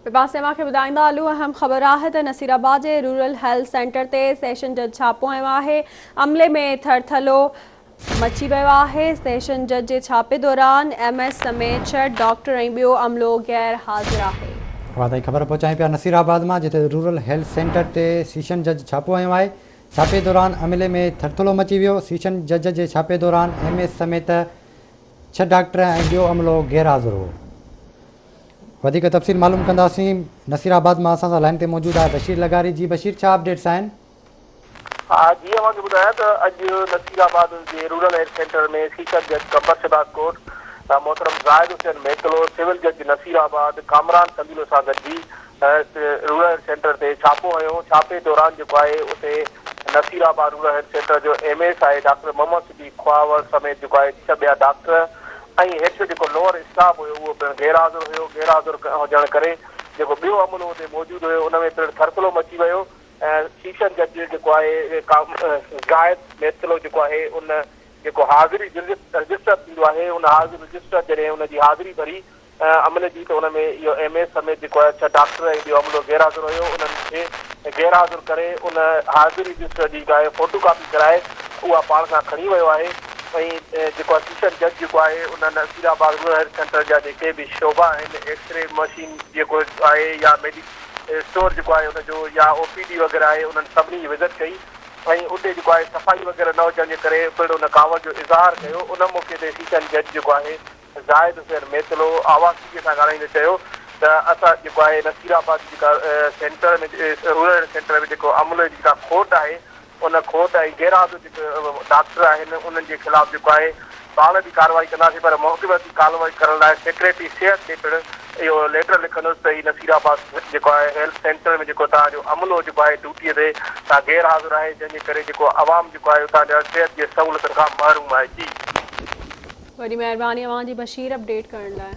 पासे मूंखे ॿुधाईंदा हलूं अहम ख़बर आहे त नसीराबाद जे रूरल हेल्थ सेंटर ते सेशन जज छापो हयो आहे। अमले में थरथलो मची वियो आहे। सेशन जज जे छापे दौरान MS समेत 6 डॉक्टर ऐं ॿियो अमलो गैर हाज़िर आहे। वाधाई ख़बर पहुचाई पिया नसीराबाद मां, जिते रूरल हेल्थ सेंटर ते सेशन जज छापो हयो आहे। छापे दौरान अमले में थरथलो मची वियो। सेशन जज जे छापे दौरान MS समेत 6 डॉक्टर ऐं ॿियो अमलो गैर हाज़िर हो। वधीक तफ़सील मालूम कंदासीं। नसीराबाद मां असां सां लाइन ते मौजूदु आहे बशीर लगारी। जी बशीर, छा अपडेट्स आहिनि? हा जीअं मां ॿुधायां त अॼु नसीराबाद जे रूरल हेल्थ सेंटर में सेशन जज कमर शहबाज कोट मोहतरम ज़ाहिद हुसैन मेतलो, सिविल जज नसीराबाद कामरान कबीलो सां गॾिजी रूरल हेल्थ सेंटर ते छापो हयो। छापे दौरान जेको आहे उते नसीराबाद रूरल हेल्थ सेंटर जो MS आहे डॉक्टर मोहम्मद सिद्दीक़ ख्वावर समेत जेको आहे 6 ॿिया डॉक्टर ऐं हेठि जेको लोअर स्टाफ हुयो उहो पिणु गैर हाज़िर हुयो। गैर हाज़िर हुजण करे जेको ॿियो अमलो हुते मौजूदु हुयो उन में पिणु थरथलो मची वियो। ऐं सेशन जज जेको आहे ज़ाहिद मेतलो जेको आहे उन जेको हाज़िरी रजिस्टर थींदो आहे उन हाज़िरी रजिस्टर जॾहिं उनजी हाज़िरी भरी अमले जी, त उन में इहो MS समेत जेको आहे 6 डॉक्टर ऐं ॿियो अमलो गैर हाज़िर हुयो। उन्हनि खे गैर हाज़िर करे उन हाज़िरी रजिस्टर जी जेका आहे फोटो कॉपी कराए उहा पाण सां खणी वियो आहे। ऐं जेको आहे सेशन जज जेको आहे उन नसीराबाद रूरल हेल्थ सेंटर जा जेके बि शोभा आहिनि, एक्सरे मशीन जेको आहे या स्टोर जेको आहे उनजो या OPD वग़ैरह आहे, उन्हनि सभिनी जी विज़िट कई ऐं उते जेको आहे सफ़ाई वग़ैरह न हुजण जे करे पिणु उन कावड़ जो इज़हार कयो। उन मौक़े ते सेशन जज जेको आहे ज़ाहिद हुसैन मेतलो आवाज़ सां ॻाल्हाईंदे चयो त असां जेको आहे नसीराबाद जेका सेंटर में रूरल हेल्थ सेंटर में जेको अमले जी जेका खोट आहे उन खोट ऐं गैर हाज़िर जेके डॉक्टर आहिनि उन्हनि जे ख़िलाफ़ जेको आहे पाण बि कार्रवाई कंदासीं, पर मौक़िबती कार्रवाई करण लाइ सेक्रेटरी सिहत ते पिणु इहो लेटर लिखंदुसि त हीउ नसीराबाद जेको आहे हेल्थ सेंटर में जेको तव्हांजो अमलो जेको आहे ड्यूटीअ ते तव्हां गैर हाज़िर आहे, जंहिंजे करे जेको आवाम जेको आहे तव्हांजा सिहत जी सहूलियतुनि खां महरूम आहे। जी वॾी महिरबानी अव्हां जी बशीर अपडेट करण लाइ।